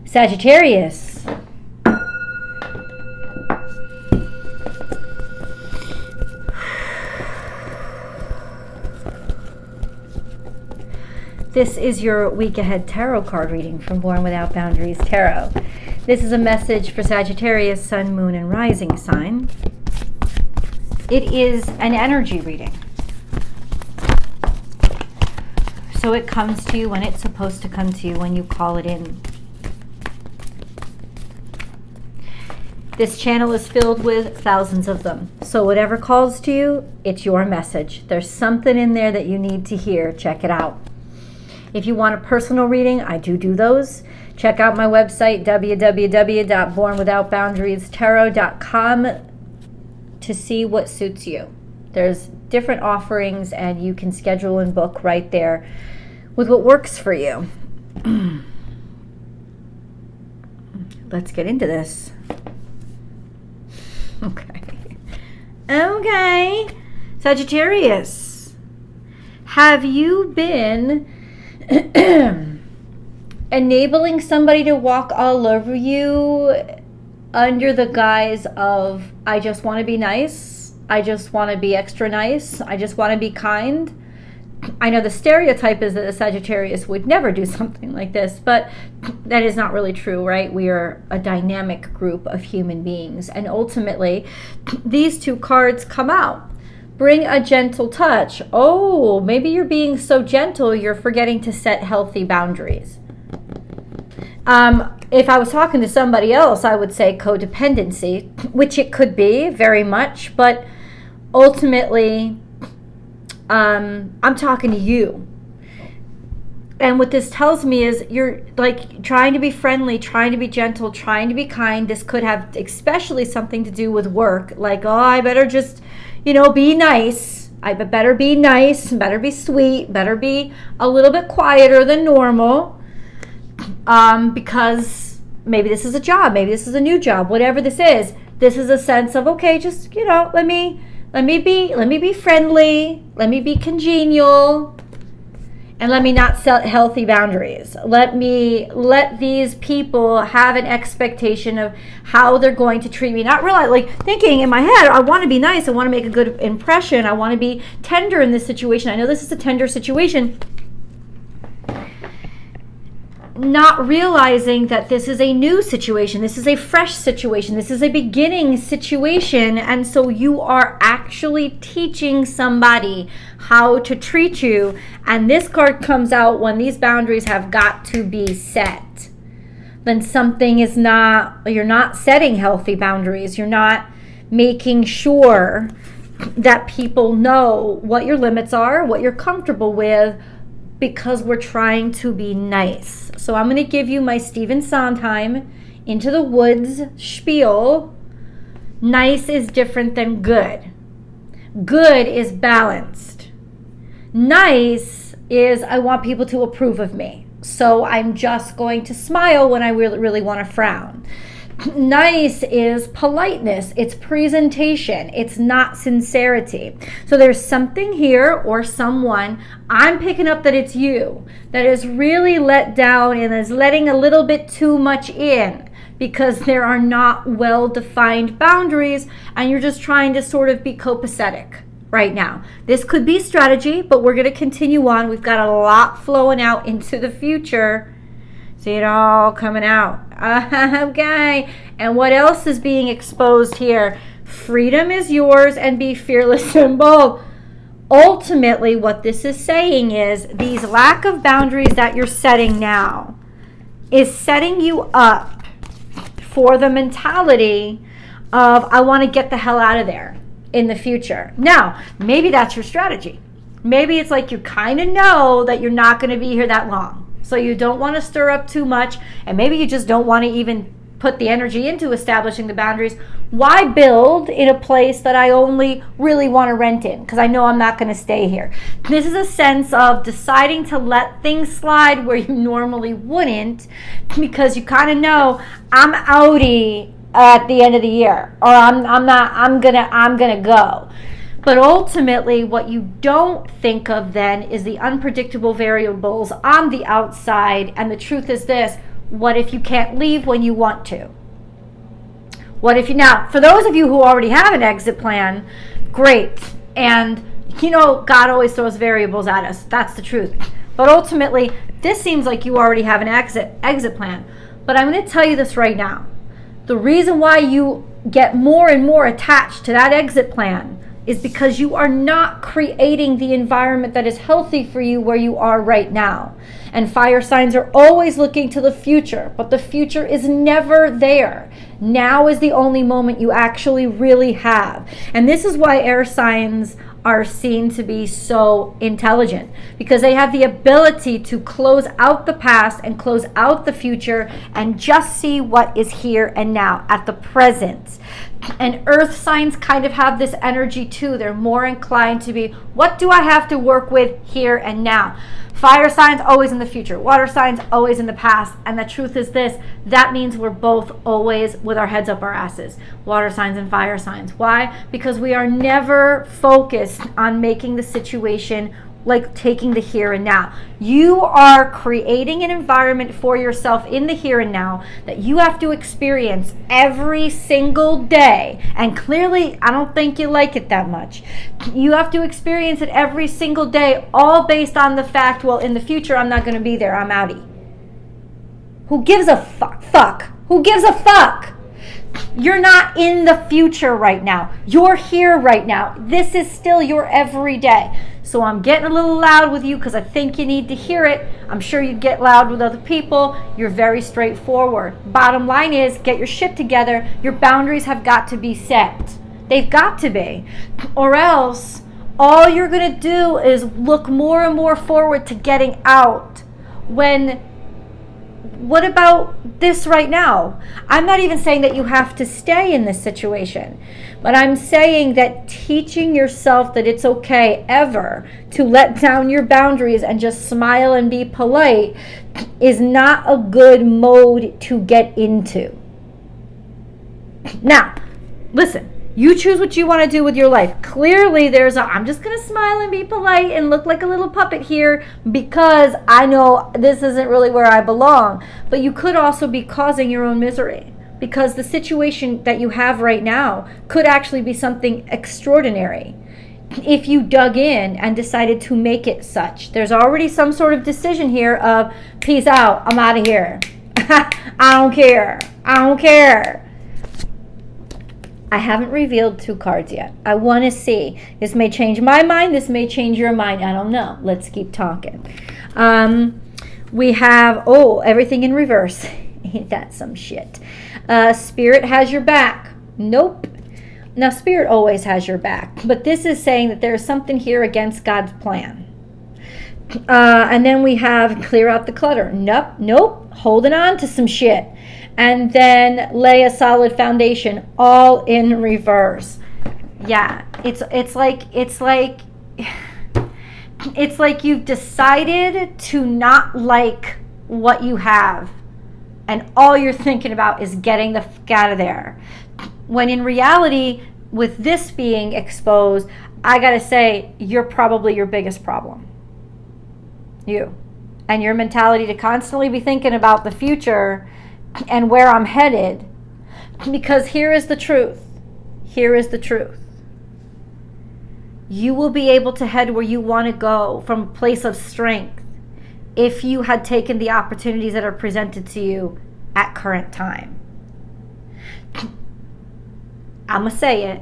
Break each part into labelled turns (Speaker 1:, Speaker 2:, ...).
Speaker 1: Sagittarius. This is your week ahead tarot card reading from Born Without Boundaries Tarot. This is a message for Sagittarius, Sun, Moon, and Rising sign. It is an energy reading. So it comes to you when it's supposed to come to you, when you call it in. This channel is filled with thousands of them. So whatever calls to you, it's your message. There's something in there that you need to hear. Check it out. If you want a personal reading, I do those. Check out my website, www.bornwithoutboundariestarot.com, to see what suits you. There's different offerings, and you can schedule and book right there with what works for you. Let's get into this. Okay. Sagittarius, have you been enabling somebody to walk all over you under the guise of, I just want to be nice, I just want to be extra nice, I just want to be kind? I know the stereotype is that a Sagittarius would never do something like this, but that is not really true, right? We are a dynamic group of human beings, and ultimately these two cards come out. Bring a gentle touch. Oh, maybe you're being so gentle you're forgetting to set healthy boundaries. If I was talking to somebody else, I would say codependency, which it could be very much, but ultimately I'm talking to you. And what this tells me is you're like trying to be friendly, trying to be gentle, trying to be kind. This could have especially something to do with work. Like, oh, I better just, be nice. I better be nice, better be sweet, better be a little bit quieter than normal. Because maybe this is a job, maybe this is a new job, whatever this is a sense of, okay, just, let me be friendly, let me be congenial, and let me not set healthy boundaries. Let these people have an expectation of how they're going to treat me. Not realize, thinking in my head, I want to be nice, I want to make a good impression, I want to be tender in this situation. I know this is a tender situation. Not realizing that this is a new situation, this is a fresh situation, this is a beginning situation, and so you are actually teaching somebody how to treat you, and this card comes out when these boundaries have got to be set. Then you're not setting healthy boundaries, you're not making sure that people know what your limits are, what you're comfortable with, because we're trying to be nice. So I'm going to give you my Stephen Sondheim Into the Woods spiel. Nice is different than good. Good is balanced. Nice is I want people to approve of me. So I'm just going to smile when I really want to frown. Nice is politeness, it's presentation, it's not sincerity. So there's something here or someone, I'm picking up that it's you, that is really let down and is letting a little bit too much in because there are not well-defined boundaries and you're just trying to sort of be copacetic right now. This could be strategy, but we're going to continue on. We've got a lot flowing out into the future. See it all coming out. Okay. And what else is being exposed here? Freedom is yours and be fearless and bold. Ultimately, what this is saying is these lack of boundaries that you're setting now is setting you up for the mentality of, I want to get the hell out of there in the future. Now, maybe that's your strategy. Maybe it's like you kind of know that you're not going to be here that long. So you don't want to stir up too much, and maybe you just don't want to even put the energy into establishing the boundaries. Why build in a place that I only really want to rent in? Because I know I'm not going to stay here. This is a sense of deciding to let things slide where you normally wouldn't, because you kind of know I'm outie at the end of the year, or I'm gonna go. But ultimately, what you don't think of then is the unpredictable variables on the outside. And the truth is this: What if you can't leave when you want to? What if you, now, for those of you who already have an exit plan, great. And, God always throws variables at us. That's the truth. But ultimately, this seems like you already have an exit plan. But I'm going to tell you this right now. The reason why you get more and more attached to that exit plan is because you are not creating the environment that is healthy for you where you are right now. And fire signs are always looking to the future, but the future is never there. Now is the only moment you actually really have. And this is why air signs are seen to be so intelligent, because they have the ability to close out the past and close out the future and just see what is here and now at the present. And earth signs kind of have this energy too. They're more inclined to be, what do I have to work with here and now? Fire signs always in the future, water signs always in the past. And the truth is this, that means we're both always with our heads up our asses, water signs and fire signs. Why? Because we are never focused on making the situation like taking the here and now. You are creating an environment for yourself in the here and now that you have to experience every single day. And clearly, I don't think you like it that much. You have to experience it every single day, all based on the fact, well, in the future, I'm not going to be there. I'm outie. Who gives a fuck? Who gives a fuck? You're not in the future right now. You're here right now. This is still your everyday. So I'm getting a little loud with you because I think you need to hear it. I'm sure you get loud with other people. You're very straightforward. Bottom line is, get your shit together. Your boundaries have got to be set. They've got to be. Or else, all you're going to do is look more and more forward to getting out. What about this right now? I'm not even saying that you have to stay in this situation, but I'm saying that teaching yourself that it's okay ever to let down your boundaries and just smile and be polite is not a good mode to get into. Now, listen. You choose what you want to do with your life. Clearly, I'm just going to smile and be polite and look like a little puppet here because I know this isn't really where I belong. But you could also be causing your own misery because the situation that you have right now could actually be something extraordinary if you dug in and decided to make it such. There's already some sort of decision here of, peace out, I'm out of here. I don't care. I don't care. I haven't revealed 2 cards yet. I want to see. This may change my mind. This may change your mind. I don't know. Let's keep talking. We have, everything in reverse. Ain't that some shit? Spirit has your back. Nope. Now, Spirit always has your back. But this is saying that there's something here against God's plan. And then we have clear out the clutter. Nope. Holding on to some shit. And then lay a solid foundation, all in reverse. Yeah, it's like you've decided to not like what you have, and all you're thinking about is getting the fuck out of there. When in reality, with this being exposed, I gotta say, you're probably your biggest problem. You. And your mentality to constantly be thinking about the future and where I'm headed, because here is the truth. Here is the truth. You will be able to head where you want to go from a place of strength if you had taken the opportunities that are presented to you at current time. I'm going to say it.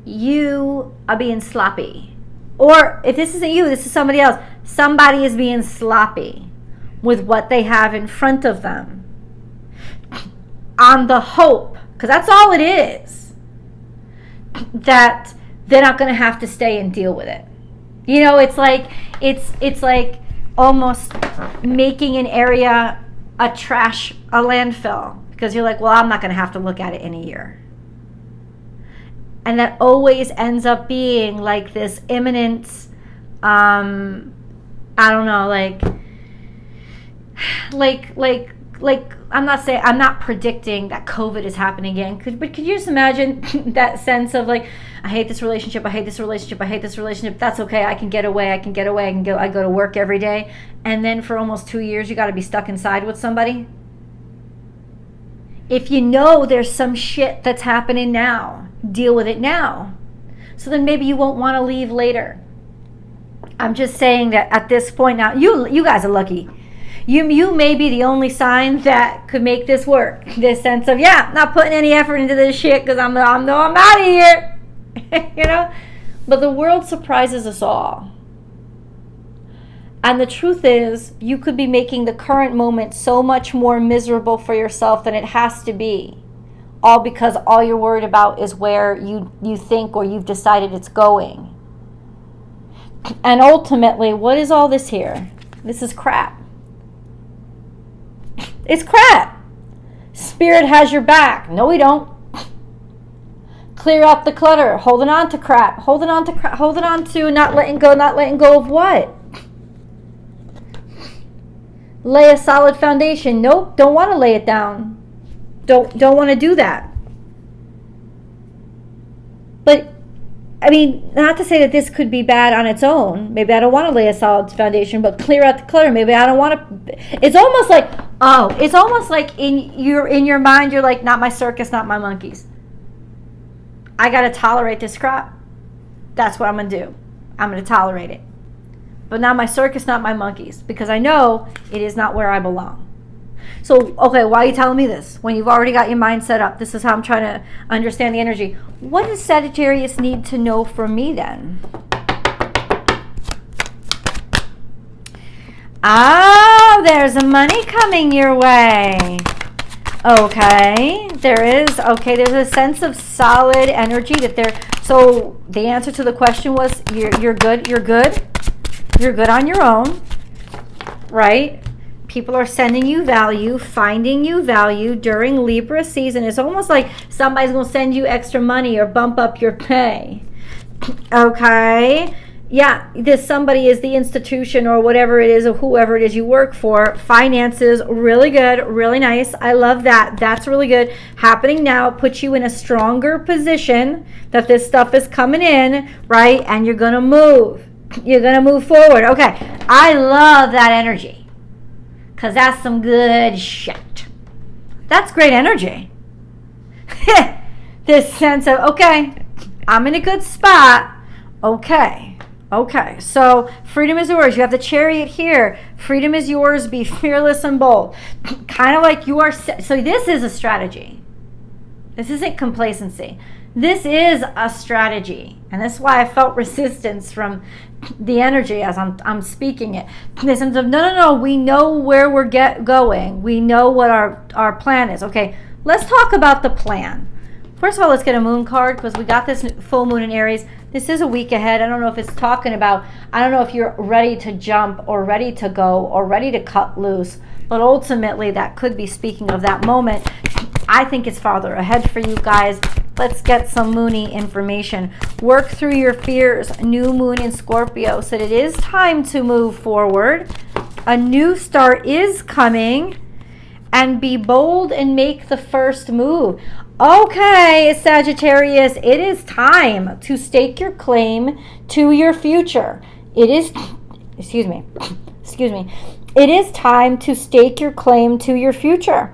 Speaker 1: You are being sloppy. Or if this isn't you, this is somebody else. Somebody is being sloppy with what they have in front of them, on the hope, because that's all it is, that they're not going to have to stay and deal with it. It's like almost making an area a landfill, because you're like, well, I'm not going to have to look at it in a year. And that always ends up being like this imminent, I don't know, like I'm not predicting that COVID is happening again. But could you just imagine that sense of like, I hate this relationship, I hate this relationship, I hate this relationship. That's okay. I can get away. I go to work every day. And then for almost 2 years, you got to be stuck inside with somebody. If you know there's some shit that's happening now, deal with it now. So then maybe you won't want to leave later. I'm just saying that at this point now, you guys are lucky. You may be the only sign that could make this work. This sense of, not putting any effort into this shit because I'm out of here. You know? But the world surprises us all. And the truth is, you could be making the current moment so much more miserable for yourself than it has to be. All because all you're worried about is where you think or you've decided it's going. And ultimately, what is all this here? This is crap. It's crap. Spirit has your back. No, we don't. Clear out the clutter. Holding on to crap. Holding on to not letting go of what? Lay a solid foundation. Nope, don't want to lay it down. Don't want to do that. But I mean, not to say that this could be bad on its own. Maybe I don't want to lay a solid foundation, but clear out the clutter. Maybe I don't want to. It's almost like in your mind, you're like, not my circus, not my monkeys. I got to tolerate this crap. That's what I'm going to do. I'm going to tolerate it. But not my circus, not my monkeys, because I know it is not where I belong. So, okay, why are you telling me this? When you've already got your mind set up, this is how I'm trying to understand the energy. What does Sagittarius need to know from me then? There's money coming your way. Okay, there's a sense of solid energy that there. So the answer to the question was you're good on your own, right? People are sending you value, finding you value during Libra season. It's almost like somebody's going to send you extra money or bump up your pay. Okay? Yeah, this somebody is the institution or whatever it is or whoever it is you work for. Finances, really good, really nice. I love that. That's really good. Happening now puts you in a stronger position that this stuff is coming in, right? And you're going to move. You're going to move forward. Okay. I love that energy. Because that's some good shit. That's great energy. This sense of, okay, I'm in a good spot. Okay. So freedom is yours. You have the Chariot here. Freedom is yours. Be fearless and bold. Kind of like you are. So this is a strategy. This isn't complacency. This is a strategy. And that's why I felt resistance from the energy as I'm speaking it. In the sense of, no, we know where we're going. We know what our plan is. Okay, let's talk about the plan. First of all, let's get a moon card because we got this full moon in Aries. This is a week ahead. I don't know if it's talking about, I don't know if you're ready to jump or ready to go or ready to cut loose. But ultimately, that could be speaking of that moment. I think it's farther ahead for you guys. Let's get some moony information. Work through your fears. New moon in Scorpio said it is time to move forward. A new start is coming. And be bold and make the first move. Okay, Sagittarius, it is time to stake your claim to your future. It is, excuse me. It is time to stake your claim to your future.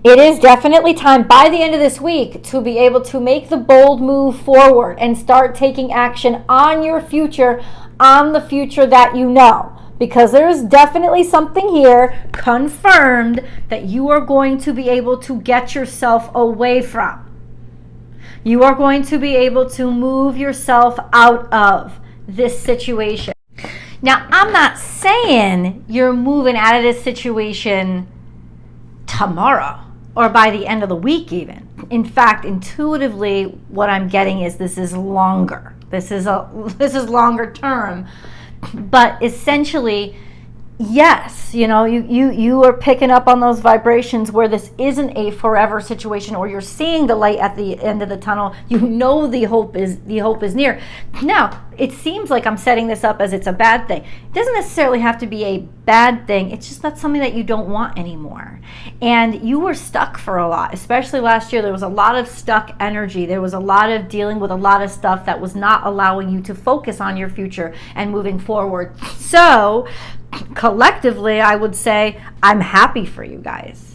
Speaker 1: It is definitely time by the end of this week to be able to make the bold move forward and start taking action on your future, on the future that you know. Because there's definitely something here confirmed that you are going to be able to get yourself away from. You are going to be able to move yourself out of this situation. Now, I'm not saying you're moving out of this situation tomorrow or by the end of the week even. In fact, intuitively, what I'm getting is this is longer. This is longer term. But essentially, yes, you are picking up on those vibrations where this isn't a forever situation, or you're seeing the light at the end of the tunnel. The hope is near. Now, it seems like I'm setting this up as it's a bad thing. It doesn't necessarily have to be a bad thing. It's just not something that you don't want anymore. And you were stuck for a lot, especially last year. There was a lot of stuck energy. There was a lot of dealing with a lot of stuff that was not allowing you to focus on your future and moving forward. So, collectively, I would say I'm happy for you guys.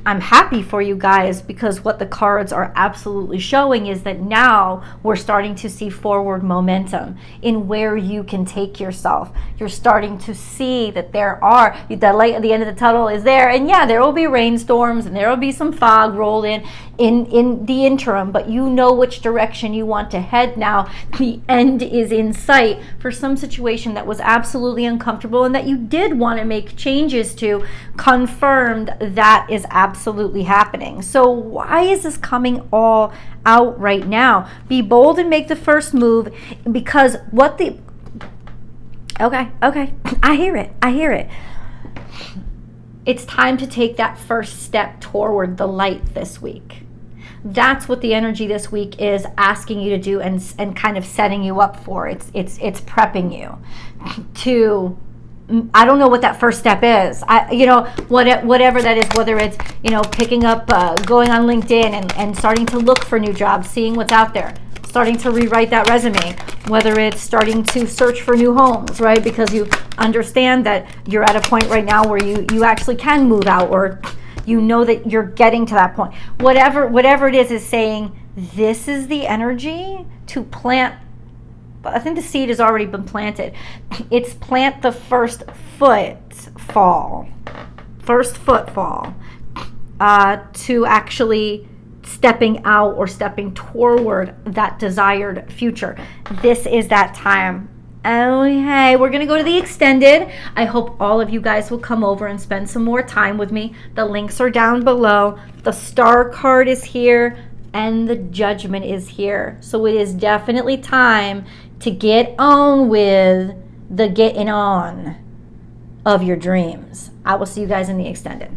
Speaker 1: I'm happy for you guys because what the cards are absolutely showing is that now we're starting to see forward momentum in where you can take yourself. You're starting to see that the light at the end of the tunnel is there. And yeah, there will be rainstorms and there will be some fog rolled in the interim, but you know which direction you want to head now. The end is in sight for some situation that was absolutely uncomfortable and that you did want to make changes to. Confirmed that is absolutely happening. So why is this coming all out right now? Be bold and make the first move, because okay, I hear it. It's time to take that first step toward the light this week. That's what the energy this week is asking you to do and kind of setting you up for. It's prepping you to, I don't know what that first step is. Whatever that is, whether it's, picking up, going on LinkedIn and starting to look for new jobs, seeing what's out there, starting to rewrite that resume, whether it's starting to search for new homes, right? Because you understand that you're at a point right now where you actually can move out, or you know that you're getting to that point. Whatever it is saying, this is the energy to plant. I think the seed has already been planted. It's plant the first footfall to actually stepping out or stepping toward that desired future. This is that time. Oh, hey, we're going to go to the extended. I hope all of you guys will come over and spend some more time with me. The links are down below. The star card is here and the judgment is here. So it is definitely time to get on with the getting on of your dreams. I will see you guys in the extended.